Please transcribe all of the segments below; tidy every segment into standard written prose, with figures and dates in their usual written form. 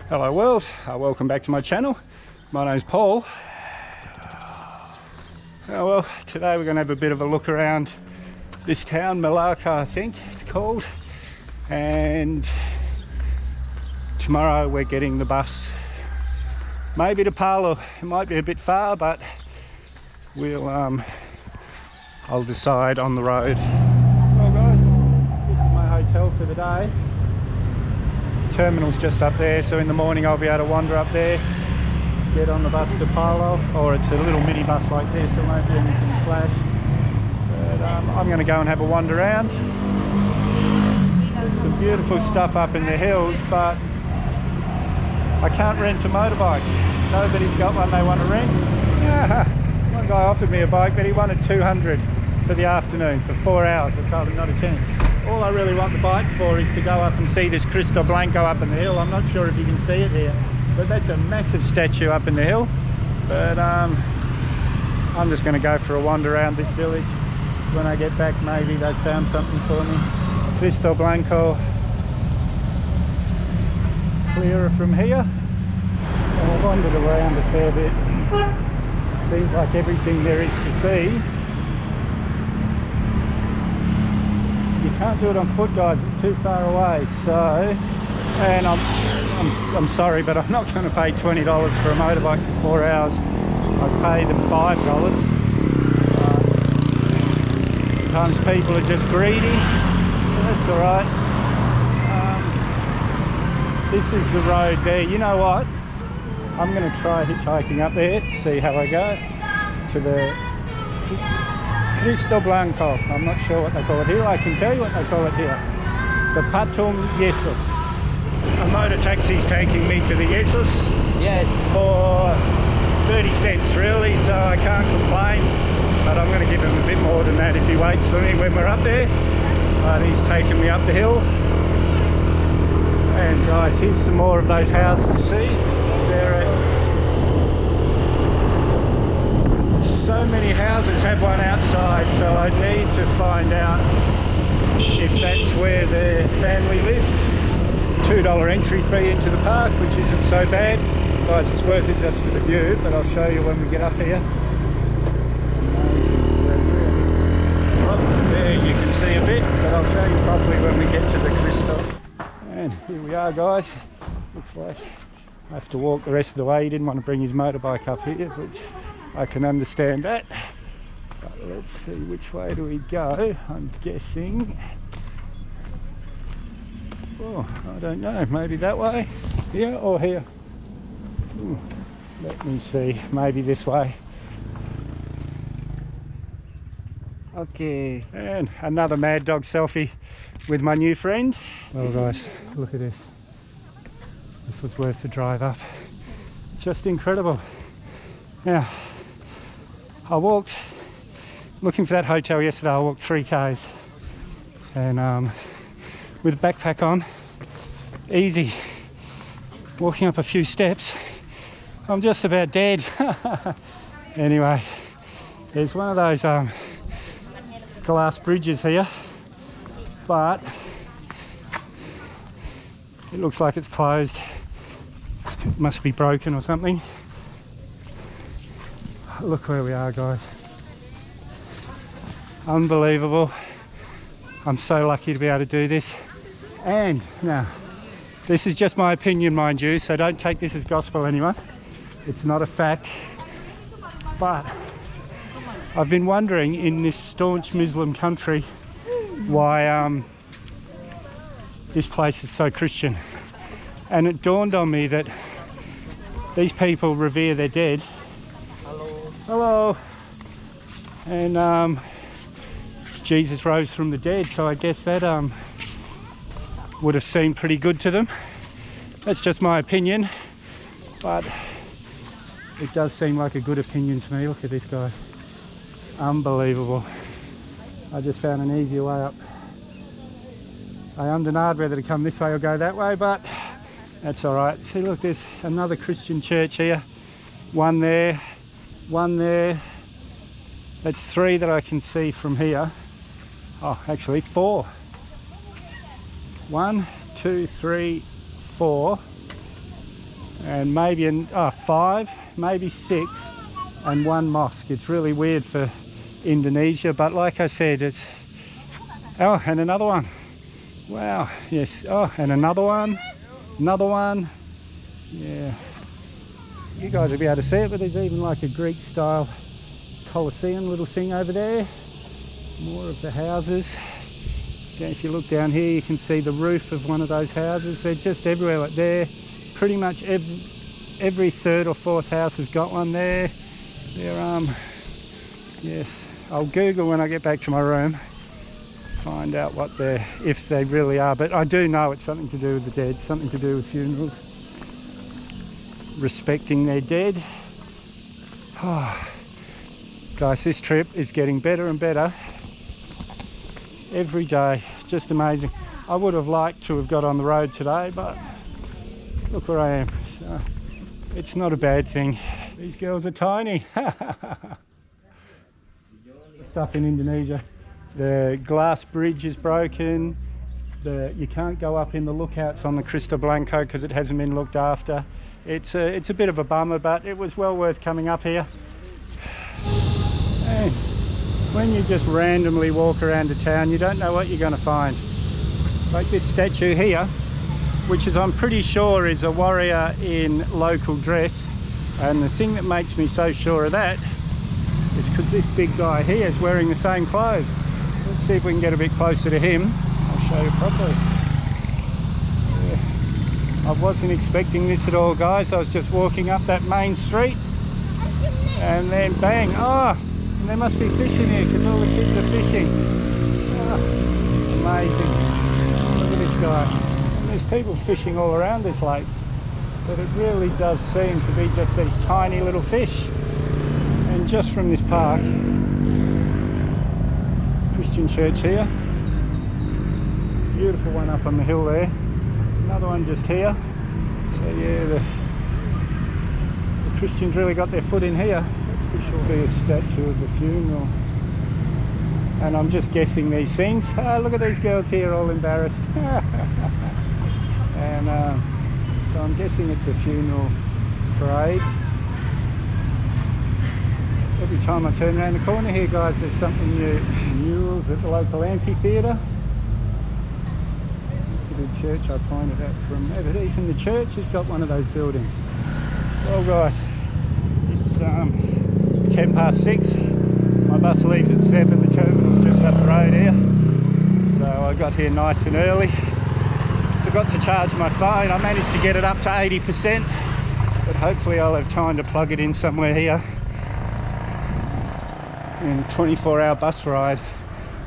Hello world, welcome back to my channel. My name's Paul. Oh well, today we're going to have a bit of a look around this town, Malacca I think it's called, and tomorrow we're getting the bus maybe to Palu. It might be a bit far, but we'll I'll decide on the road. Well guys, this is my hotel for the day. Terminal's just up there, so in the morning I'll be able to wander up there, get on the bus to Palu, or it's a little mini bus like this, so it won't be anything flash. But I'm going to go and have a wander around. There's some beautiful stuff up in the hills, but I can't rent a motorbike. Nobody's got one they want to rent. One guy offered me a bike, but he wanted 200 for the afternoon for 4 hours. I told him not a chance. All I really want the bike for is to go up and see this Cristo Blanco up in the hill. I'm not sure if you can see it here, but that's a massive statue up in the hill. But I'm just going to go for a wander around this village. When I get back, maybe they've found something for me. Cristo Blanco, clearer from here. And I've wandered around a fair bit. Seems like everything there is to see. You can't do it on foot, guys, it's too far away. So, and I'm sorry, but I'm not going to pay $20 for a motorbike for 4 hours. I'd pay them $5. Sometimes people are just greedy, so that's all right. This is the road there. You know what? I'm going to try hitchhiking up there, see how I go, to the Cristo Blanco. I'm not sure what they call it here. I can tell you what they call it here. The Patung Jesus. A motor taxi's taking me to the Jesus for 30 cents really, so I can't complain. But I'm going to give him a bit more than that if he waits for me when we're up there. But he's taking me up the hill. And guys, here's some more of those houses. See? There so many houses have one outside, so I need to find out if that's where their family lives. $2 entry fee into the park, which isn't so bad. Guys, it's worth it just for the view, but I'll show you when we get up here. Oh, there you can see a bit, but I'll show you properly when we get to the Cristo. And here we are, guys. Looks like I have to walk the rest of the way. He didn't want to bring his motorbike up here, but I can understand that. But let's see, which way do we go? I'm guessing, oh, I don't know, maybe that way, here or here. Let me see, maybe this way. Okay. And another mad dog selfie with my new friend. Well guys, look at this. This was worth the drive up. Just incredible. Now, I walked, looking for that hotel yesterday, I walked 3 k's and with a backpack on, easy. Walking up a few steps, I'm just about dead. Anyway, there's one of those glass bridges here, but it looks like it's closed. It must be broken or something. Look where we are, guys. Unbelievable. I'm so lucky to be able to do this. And now, this is just my opinion, mind you, so don't take this as gospel, anyone. It's not a fact. But I've been wondering in this staunch Muslim country why this place is so Christian. And it dawned on me that these people revere their dead. Hello. And Jesus rose from the dead, so I guess that would have seemed pretty good to them. That's just my opinion, but it does seem like a good opinion to me. Look at this, guys. Unbelievable. I just found an easier way up. I undernard whether to come this way or go that way, but that's all right. See, look, there's another Christian church here. One there. One there. That's 3 that I can see from here. Oh, actually 4. 1, 2, 3, 4. and maybe 5, maybe 6, and 1 mosque. It's really weird for Indonesia, but like I said, it's... Oh, and another one. Wow, yes. Oh, and another one. Another one. Yeah. You guys will be able to see it, but there's even like a Greek-style Colosseum little thing over there. More of the houses. Again, if you look down here, you can see the roof of one of those houses. They're just everywhere. Like there, pretty much every third or fourth house has got one there. They're yes. I'll Google when I get back to my room, find out what they're, if they really are. But I do know it's something to do with the dead, something to do with funerals, respecting their dead. Oh, guys, this trip is getting better and better every day. Just amazing. I would have liked to have got on the road today, but look where I am. So it's not a bad thing. These girls are tiny. Stuff in Indonesia. The glass bridge is broken. You can't go up in the lookouts on the Cristo Blanco because it hasn't been looked after. It's a bit of a bummer, but it was well worth coming up here. And when you just randomly walk around a town, you don't know what you're going to find. Like this statue here, which is, I'm pretty sure, is a warrior in local dress. And the thing that makes me so sure of that is because this big guy here is wearing the same clothes. Let's see if we can get a bit closer to him. I'll show you properly. I wasn't expecting this at all, guys. I was just walking up that main street and then bang, oh, and there must be fish in here because all the kids are fishing. Oh, amazing. Look at this guy. And there's people fishing all around this lake, but it really does seem to be just these tiny little fish. And just from this park, Christian church here, beautiful one up on the hill there. Another one just here. So yeah, the Christians really got their foot in here. That's for sure. Be a statue of the funeral. And I'm just guessing these things. Oh, look at these girls here, all embarrassed. And so I'm guessing it's a funeral parade. Every time I turn around the corner here, guys, there's something new. Murals at the local amphitheatre. Church I pointed out from there, but even the church has got one of those buildings. Well guys, it's 6:10. My bus leaves at 7. The terminal's just up the road here, so I got here nice and early. Forgot to charge my phone. I managed to get it up to 80%, but hopefully I'll have time to plug it in somewhere here. In a 24-hour bus ride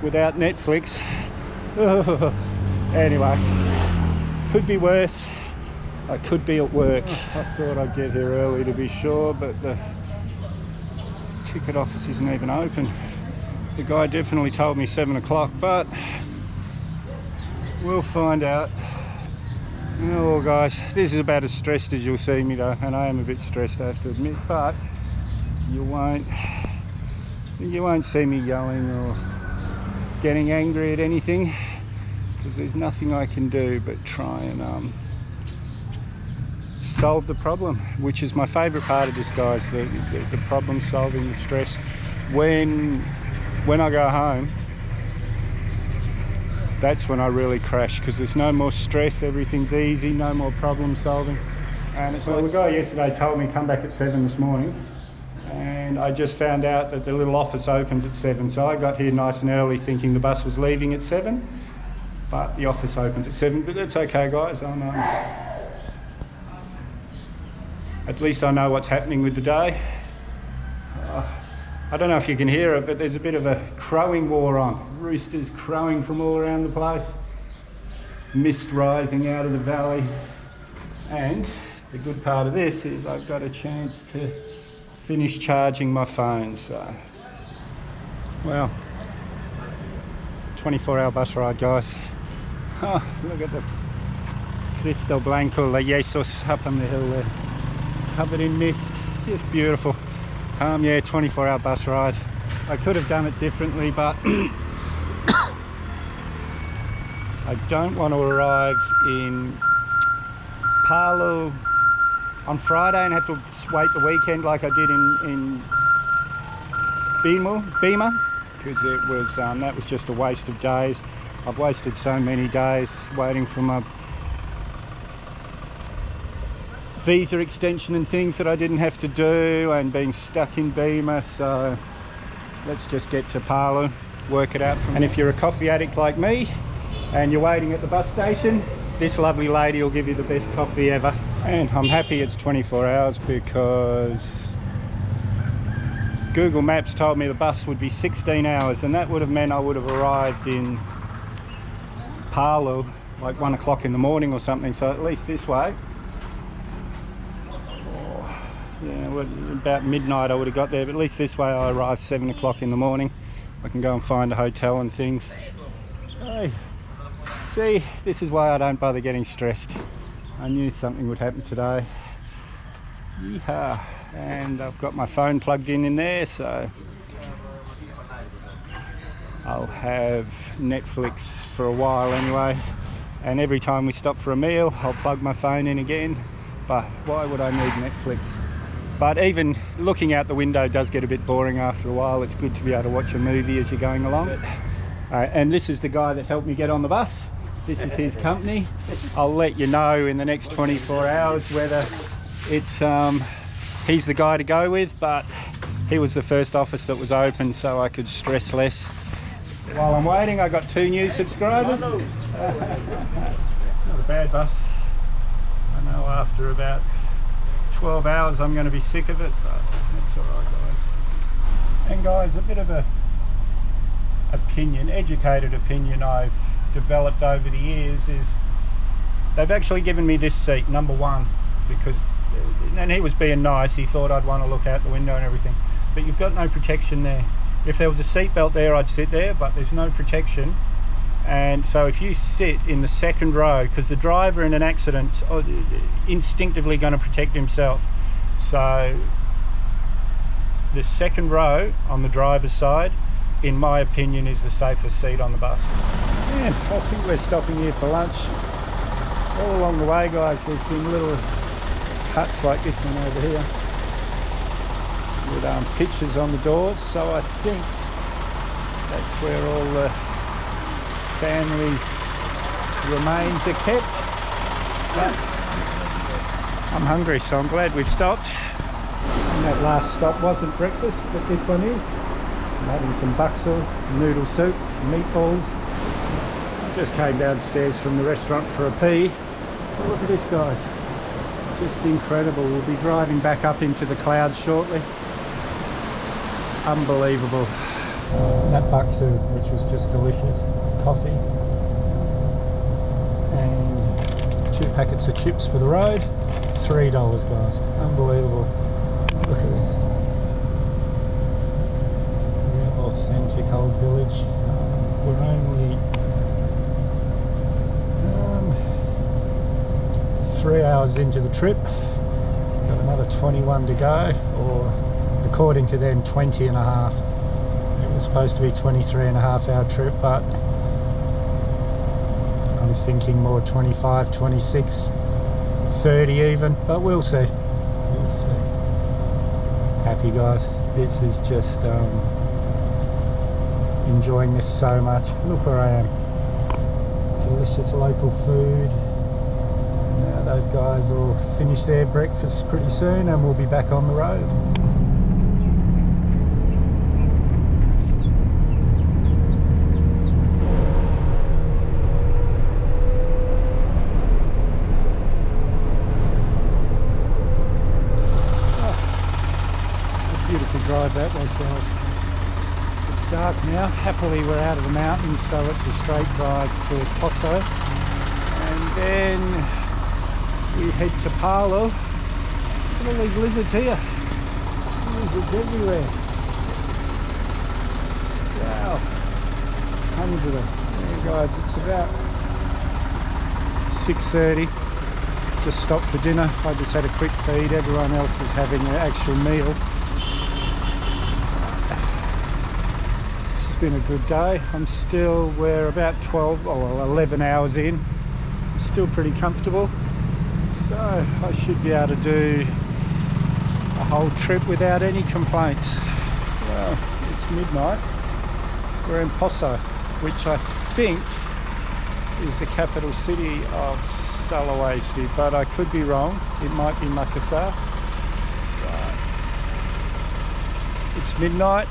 without Netflix. Anyway, could be worse. I could be at work. I thought I'd get here early to be sure, but the ticket office isn't even open. The guy definitely told me 7 o'clock, but we'll find out. Oh guys, this is about as stressed as you'll see me though, and I am a bit stressed, I have to admit, but you won't see me yelling or getting angry at anything, because there's nothing I can do but try and solve the problem, which is my favourite part of this, guys, the problem solving, the stress. When I go home, that's when I really crash, because there's no more stress, everything's easy, no more problem solving. And it's like the guy yesterday told me come back at 7 this morning, and I just found out that the little office opens at 7, so I got here nice and early thinking the bus was leaving at 7, but the office opens at 7. But that's okay, guys. At least I know what's happening with the day. I don't know if you can hear it, but there's a bit of a crowing war on. Roosters crowing from all around the place. Mist rising out of the valley. And the good part of this is I've got a chance to finish charging my phone. So, well, 24-hour bus ride, guys. Oh, look at the Cristo Blanco, La Jesus up on the hill there. Covered in mist, just beautiful. Yeah, 24-hour bus ride. I could have done it differently, but I don't want to arrive in Palu on Friday and have to wait the weekend like I did in Beamer, because it was that was just a waste of days. I've wasted so many days waiting for my visa extension and things that I didn't have to do, and being stuck in Beamer. So let's just get to Palu, work it out from there. And if you're a coffee addict like me and you're waiting at the bus station, this lovely lady will give you the best coffee ever. And I'm happy it's 24 hours because Google Maps told me the bus would be 16 hours, and that would have meant I would have arrived in Palu like 1 o'clock in the morning or something. So at least this way, yeah, well, about midnight I would have got there, but at least this way I arrived 7 o'clock in the morning. I can go and find a hotel and things. Hey, see, this is why I don't bother getting stressed. I knew something would happen today. Yeehaw. And I've got my phone plugged in there, so I'll have Netflix for a while anyway. And every time we stop for a meal, I'll plug my phone in again. But why would I need Netflix? But even looking out the window does get a bit boring after a while. It's good to be able to watch a movie as you're going along. And this is the guy that helped me get on the bus. This is his company. I'll let you know in the next 24 hours whether it's he's the guy to go with, but he was the first office that was open, so I could stress less. While I'm waiting, I got 2 new subscribers. Not a bad bus. I know after about 12 hours I'm going to be sick of it, but that's alright, guys. And guys, a bit of a educated opinion I've developed over the years is they've actually given me this seat, number 1, because, and he was being nice, he thought I'd want to look out the window and everything, but you've got no protection there. If there was a seat belt there, I'd sit there, but there's no protection. And so if you sit in the second row, because the driver in an accident's instinctively going to protect himself, so the second row on the driver's side, in my opinion, is the safest seat on the bus. And I think we're stopping here for lunch. All along the way, guys, there's been little huts like this one over here with pictures on the doors, so I think that's where all the family's remains are kept. But I'm hungry, so I'm glad we've stopped. And that last stop wasn't breakfast, but this one is. I'm having some bakso, noodle soup, meatballs. Just came downstairs from the restaurant for a pee. Oh, look at this, guys. Just incredible. We'll be driving back up into the clouds shortly. Unbelievable. That bakso, which was just delicious. Coffee. And 2 packets of chips for the road. $3, guys. Unbelievable. Look at this. Real authentic old village. We're only 3 hours into the trip. Got another 21 to go, or according to them 20 and a half. It was supposed to be 23 and a half hour trip, but I'm thinking more 25, 26, 30 even, but we'll see. We'll see. Happy, guys. This is just enjoying this so much. Look where I am. Delicious local food. Now those guys will finish their breakfast pretty soon and we'll be back on the road. Drive that was, guys. It's dark now. Happily we're out of the mountains, so it's a straight drive to Poso, and then we head to Palu. Look at all these lizards here. Lizards everywhere. Wow, tons of them. Yeah, guys, it's about 6:30. Just stopped for dinner. I just had a quick feed. Everyone else is having an actual meal. Been a good day. We're about 12 or 11 hours in. Still pretty comfortable. So I should be able to do a whole trip without any complaints. Well, it's midnight. We're in Poso, which I think is the capital city of Sulawesi, but I could be wrong. It might be Makassar. It's midnight.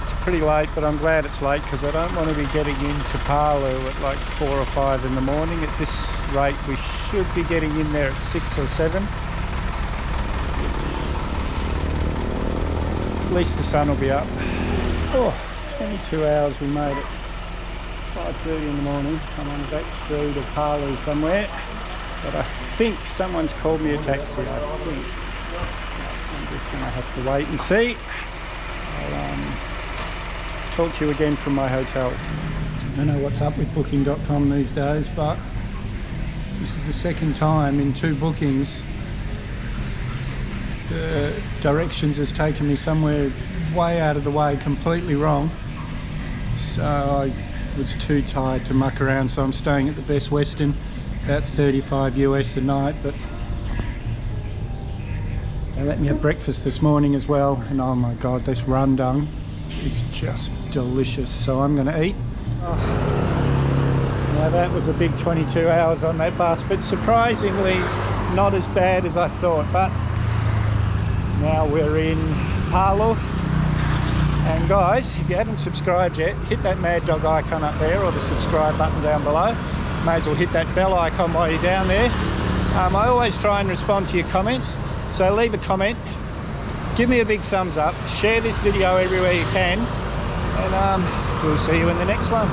It's pretty late, but I'm glad it's late because I don't want to be getting into Palu at like 4 or 5 in the morning. At this rate, we should be getting in there at 6 or 7. At least the sun will be up. Oh, 22 hours we made it. 5:30 in the morning. I'm on the back street of Palu somewhere, but I think someone's called me a taxi. I think I'm just going to have to wait and see. I'll talk to you again from my hotel. I don't know what's up with booking.com these days, but this is the second time in 2 bookings the directions has taken me somewhere way out of the way, completely wrong. So I was too tired to muck around, so I'm staying at the Best Western, about 35 US a night. But they let me have breakfast this morning as well, and oh my god, this rendang is just delicious. So I'm going to eat. Now that was a big 22 hours on that bus, but surprisingly not as bad as I thought. But now we're in Palu. And guys, if you haven't subscribed yet, hit that Mad Dog icon up there or the subscribe button down below. May as well hit that bell icon while you're down there. I always try and respond to your comments, so leave a comment, give me a big thumbs up, share this video everywhere you can, and we'll see you in the next one.